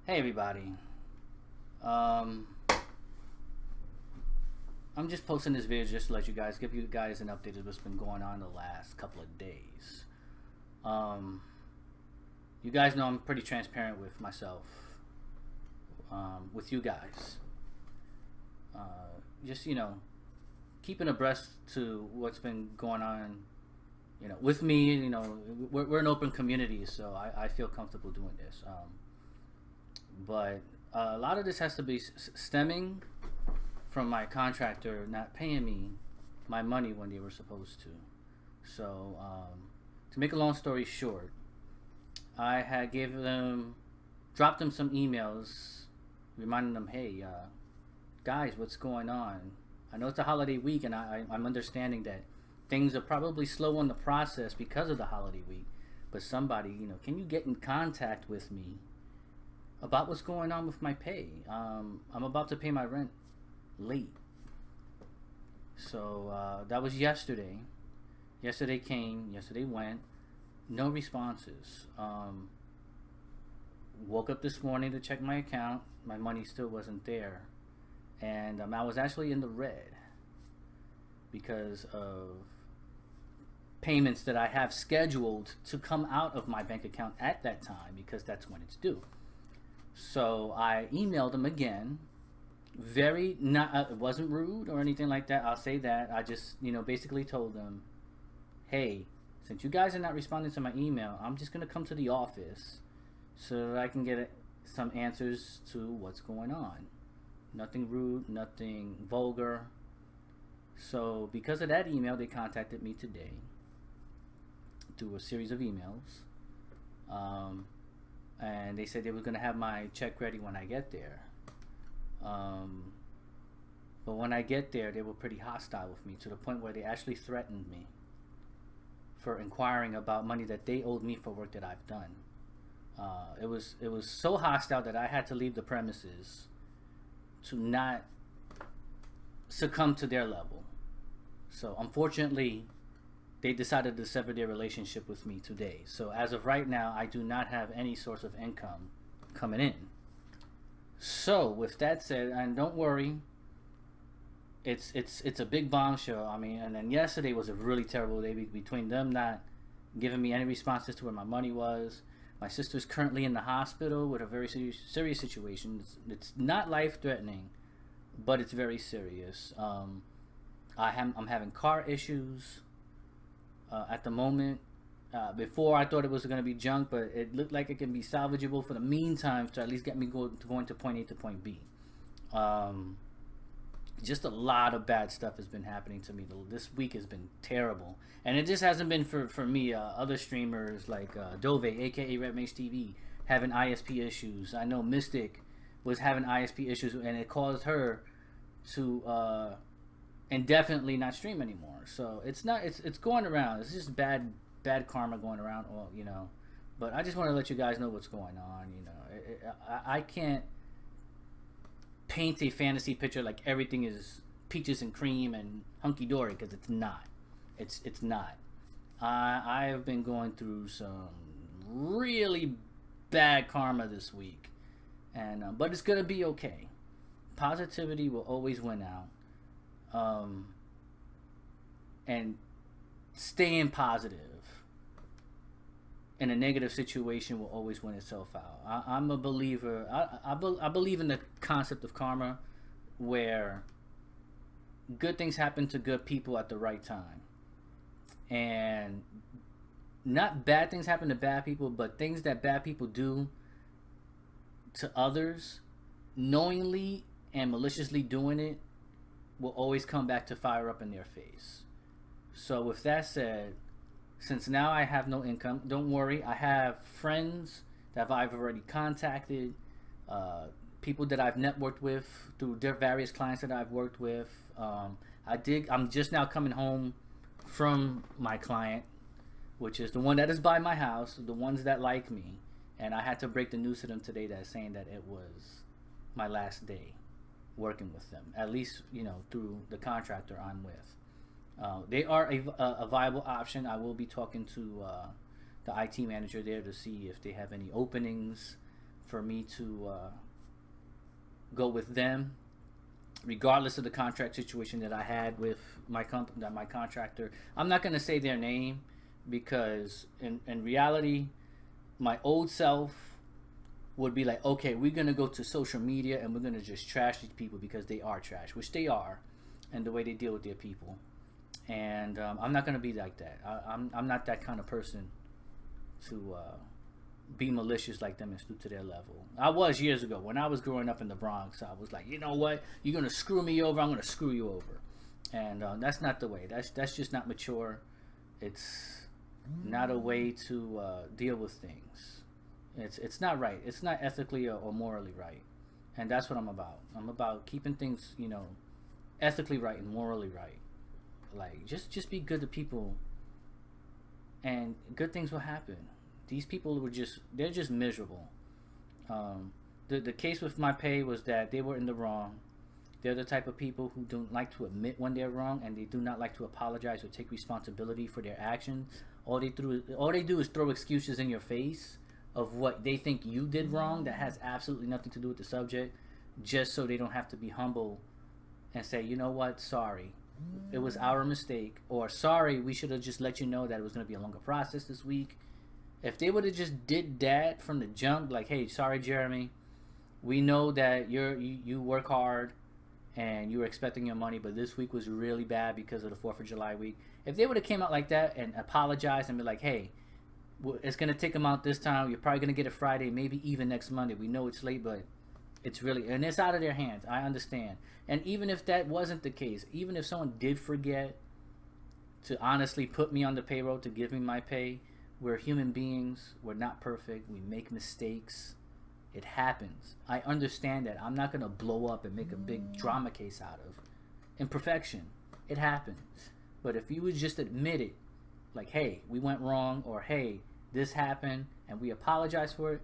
Hey everybody. Um, I'm just posting this video just to let you guys give you guys an update of what's been going on the last couple of days. Um, you guys know I'm pretty transparent with myself, with you guys. Just keeping abreast to what's been going on. With me. We're an open community, so I feel comfortable doing this. But a lot of this has to be stemming from my contractor not paying me my money when they were supposed to. So, to make a long story short, I had dropped them some emails, reminding them, hey, guys, what's going on? I know it's a holiday week, and I'm understanding that things are probably slow on the process because of the holiday week. But somebody, can you get in contact with me about what's going on with my pay? I'm about to pay my rent late. So that was yesterday. Yesterday came, yesterday went. No responses. Woke up this morning to check my account. My money still wasn't there. And I was actually in the red because of payments that I have scheduled to come out of my bank account at that time, because that's when it's due. So I emailed them again. Very not, it wasn't rude or anything like that. I'll say that. I just, basically told them, hey, since you guys are not responding to my email, I'm just gonna come to the office so that I can get some answers to what's going on. Nothing rude, nothing vulgar. So because of that email, they contacted me today through a series of emails. And they said they were going to have my check ready when I get there. But when I get there, they were pretty hostile with me, to the point where they actually threatened me for inquiring about money that they owed me for work that I've done. It was so hostile that I had to leave the premises to not succumb to their level. So unfortunately, they decided to sever their relationship with me today. So as of right now, I do not have any source of income coming in. So with that said, and don't worry, it's a big bombshell. I mean, and then yesterday was a really terrible day between them not giving me any responses to where my money was. My sister's currently in the hospital with a very serious situation. It's not life-threatening, but it's very serious. I'm having car issues at the moment. Before, I thought it was going to be junk, but it looked like it can be salvageable for the meantime to at least get me going to point A to point B. Just a lot of bad stuff has been happening to me. This week has been terrible, and it just hasn't been for me. Other streamers like Dove, aka Redmage TV, having ISP issues. I know Mystic was having ISP issues, and it caused her to indefinitely not stream anymore. So it's going around. It's just bad karma going around. Well, but I just want to let you guys know what's going on. I can't paint a fantasy picture like everything is peaches and cream and hunky dory, because it's not. It's not. I have been going through some really bad karma this week, and but it's gonna be okay. Positivity will always win out, and staying positive in a negative situation will always win itself out. I'm a believer. I believe in the concept of karma, where good things happen to good people at the right time, and not bad things happen to bad people, but things that bad people do to others, knowingly and maliciously doing it, will always come back to fire up in their face. So with that said, since now I have no income, don't worry. I have friends that I've already contacted, people that I've networked with through their various clients that I've worked with. I'm just now coming home from my client, which is the one that is by my house, the ones that like me, and I had to break the news to them today, that saying that it was my last day working with them, at least through the contractor I'm with. They are a viable option. I will be talking to the IT manager there to see if they have any openings for me to go with them, regardless of the contract situation that I had with my my contractor. I'm not going to say their name because in reality, my old self would be like, okay, we're going to go to social media and we're going to just trash these people because they are trash, which they are, and the way they deal with their people. And I'm not going to be like that. I'm not that kind of person to be malicious like them and stoop to their level. I was years ago when I was growing up in the Bronx. I was like, you know what? You're going to screw me over, I'm going to screw you over. And that's not the way. That's just not mature. It's not a way to deal with things. It's not right. It's not ethically or morally right. And that's what I'm about. I'm about keeping things, ethically right and morally right. Like, just be good to people, and good things will happen. These people they're just miserable. The case with my pay was that they were in the wrong. They're the type of people who don't like to admit when they're wrong, and they do not like to apologize or take responsibility for their actions. All they do is throw excuses in your face of what they think you did wrong that has absolutely nothing to do with the subject, just so they don't have to be humble and say, you know what, sorry, it was our mistake, or sorry, we should have just let you know that it was going to be a longer process this week. If they would have just did that from the jump, like, hey, sorry, Jeremy, we know that you work hard and you were expecting your money, but this week was really bad because of the 4th of July week. If they would have came out like that and apologized and be like, hey, it's going to take them out this time, you're probably going to get it Friday, maybe even next Monday, we know it's late, but it's really, and it's out of their hands, I understand. And even if that wasn't the case, even if someone did forget to honestly put me on the payroll to give me my pay, we're human beings, we're not perfect, we make mistakes, it happens. I understand that. I'm not going to blow up and make a big drama case out of imperfection. It happens. But if you would just admit it, like, hey, we went wrong, or hey, this happened, and we apologize for it,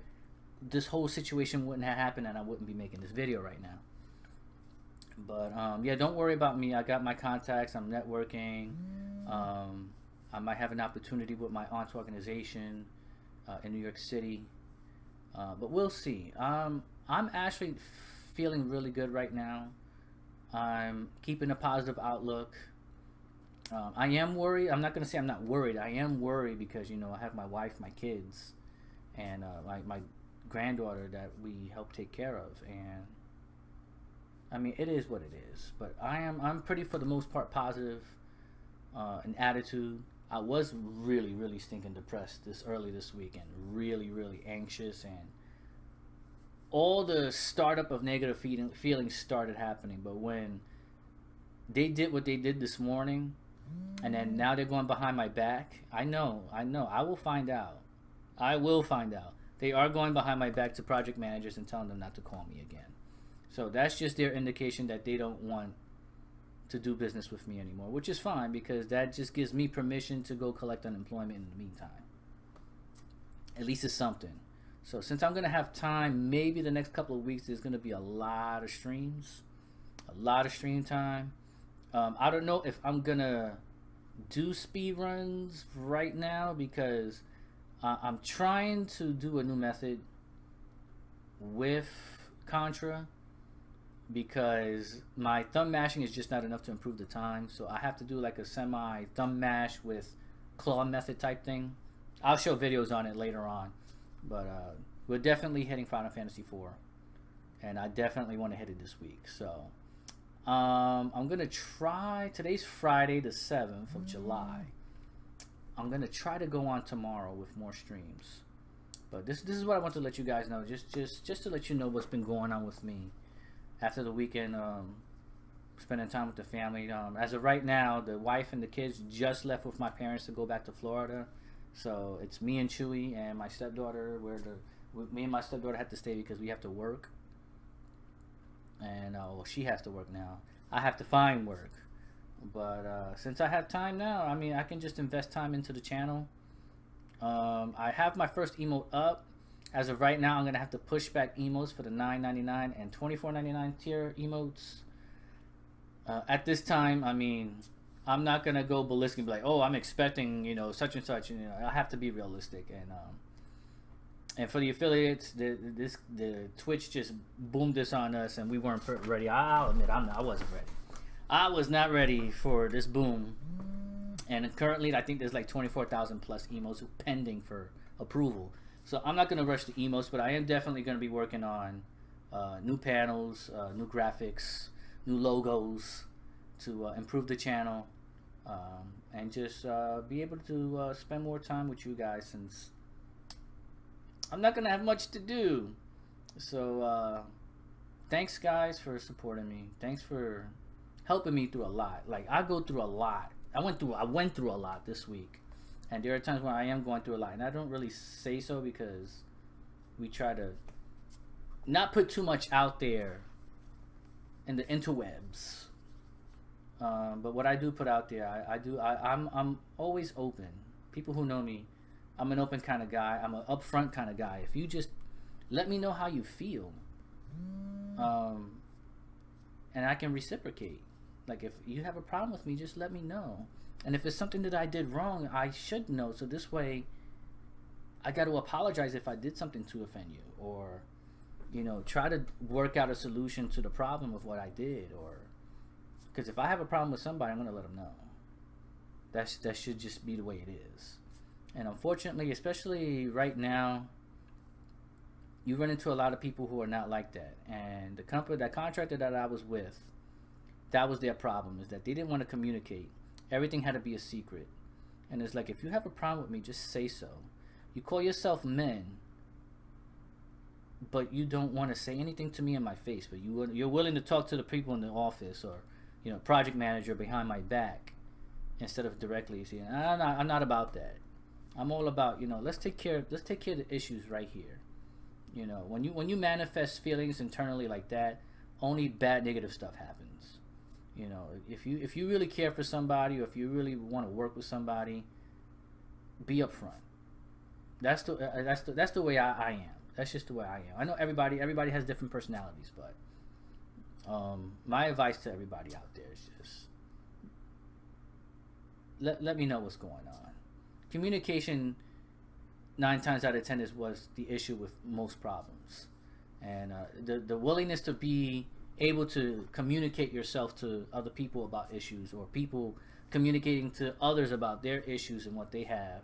this whole situation wouldn't have happened, and I wouldn't be making this video right now. But yeah, don't worry about me. I got my contacts. I'm networking. I might have an opportunity with my aunt's organization in New York City, but we'll see. I'm actually feeling really good right now. I'm keeping a positive outlook. I am worried. I'm not going to say I'm not worried. I am worried because, I have my wife, my kids, and my granddaughter that we help take care of. And I mean, it is what it is. But I'm pretty, for the most part, positive in attitude. I was really, really stinking depressed early this week, and really, really anxious, and all the startup of negative feelings started happening. But when they did what they did this morning, and then now they're going behind my back, I know, I will find out. They are going behind my back to project managers and telling them not to call me again. So that's just their indication that they don't want to do business with me anymore, which is fine, because that just gives me permission to go collect unemployment in the meantime. At least it's something. So since I'm going to have time, maybe the next couple of weeks there's going to be a lot of streams, a lot of stream time. I don't know if I'm going to do speed runs right now, because I'm trying to do a new method with Contra, because my thumb mashing is just not enough to improve the time. So I have to do like a semi thumb mash with claw method type thing. I'll show videos on it later on, but we're definitely hitting Final Fantasy IV, and I definitely want to hit it this week. So I'm gonna try. Today's Friday the 7th of July. I'm gonna try to go on tomorrow with more streams, but this is what I want to let you guys know, just to let you know what's been going on with me after the weekend, spending time with the family. As of right now, the wife and the kids just left with my parents to go back to Florida, so it's me and Chewy and my stepdaughter. Me and my stepdaughter had to stay because we have to work, and well, she has to work now. I have to find work, but since I have time now, I mean, I can just invest time into the channel. I have my first emote up. As of right now, I'm going to have to push back emotes for the $9.99 and $24.99 tier emotes. At this time, I mean, I'm not going to go ballistic and be like, oh, I'm expecting, such and such. I have to be realistic. And And for the affiliates, the Twitch just boomed this on us, and we weren't ready. I'll admit, I wasn't ready. I was not ready for this boom. And currently, I think there's like 24,000 plus emotes pending for approval. So I'm not going to rush the emotes, but I am definitely going to be working on new panels, new graphics, new logos to improve the channel, and just be able to spend more time with you guys, since I'm not going to have much to do. So thanks, guys, for supporting me. Thanks for helping me through a lot. Like, I go through a lot. I went through a lot this week, and there are times when I am going through a lot, and I don't really say so because we try to not put too much out there in the interwebs. But what I do put out there, I'm always open. People who know me, I'm an open kind of guy. I'm an upfront kind of guy. If you just let me know how you feel, and I can reciprocate. Like, if you have a problem with me, just let me know. And if it's something that I did wrong, I should know. So this way, I got to apologize if I did something to offend you, or, you know, try to work out a solution to the problem of what I did. Or, because if I have a problem with somebody, I'm going to let them know. That should just be the way it is. And unfortunately, especially right now, you run into a lot of people who are not like that. And that contractor that I was with, that was their problem, is that they didn't want to communicate. Everything had to be a secret. And it's like, if you have a problem with me, just say so. You call yourself men, but you don't want to say anything to me in my face, but you're willing to talk to the people in the office, or, you know, project manager behind my back, instead of directly saying, I'm not about that. I'm all about, you know, let's take care of the issues right here. You know, when you manifest feelings internally like that, only bad negative stuff happens. You know, if you really care for somebody, or if you really want to work with somebody, be upfront. That's the way I am. That's just the way I am. I know everybody has different personalities, but my advice to everybody out there is just let me know what's going on. Communication, 9 times out of 10, was the issue with most problems, and the willingness to be able to communicate yourself to other people about issues, or people communicating to others about their issues and what they have,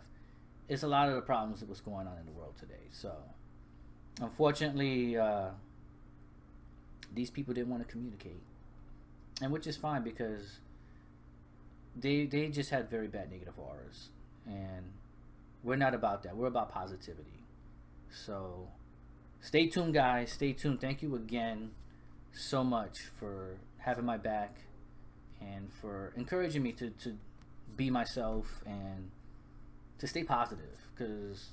is a lot of the problems of what's going on in the world today. So unfortunately, these people didn't want to communicate, and which is fine, because they just had very bad negative auras, and we're not about that. We're about positivity. So stay tuned, guys. Stay tuned. Thank you again so much for having my back, and for encouraging me to be myself, and to stay positive, because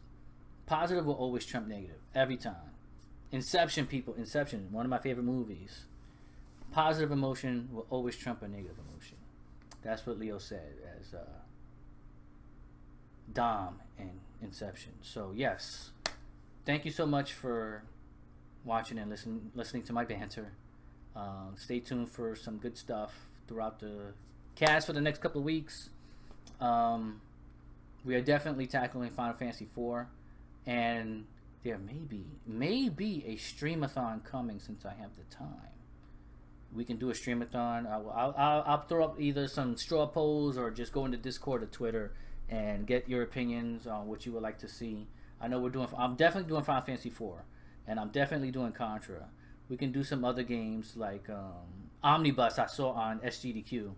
positive will always trump negative every time. Inception, one of my favorite movies. Positive emotion will always trump a negative emotion. That's what Leo said as Dom in Inception. So yes, thank you so much for watching and listening to my banter. Stay tuned for some good stuff throughout the cast for the next couple of weeks. We are definitely tackling Final Fantasy IV, and there may be a streamathon coming, since I have the time. We can do a streamathon. I'll throw up either some straw polls, or just go into Discord or Twitter and get your opinions on what you would like to see. I know I'm definitely doing Final Fantasy IV, and I'm definitely doing Contra. We can do some other games like Omnibus. I saw on SGDQ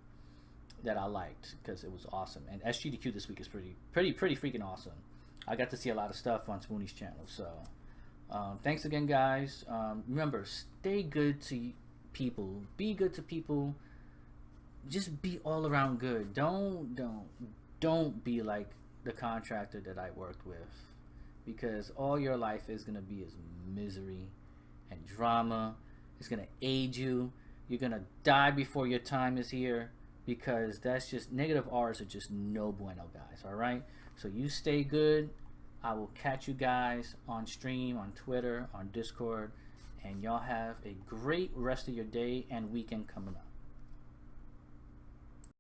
that I liked, because it was awesome. And SGDQ this week is pretty freaking awesome. I got to see a lot of stuff on Spoonie's channel. So thanks again, guys. Remember, stay good to people. Be good to people. Just be all around good. Don't be like the contractor that I worked with, because all your life is gonna be is misery and drama. It's gonna age you. You're gonna die before your time is here, because that's just negative R's are just no bueno, guys. All right, so you stay good. I will catch you guys on stream, on Twitter, on Discord, and y'all have a great rest of your day and weekend coming up.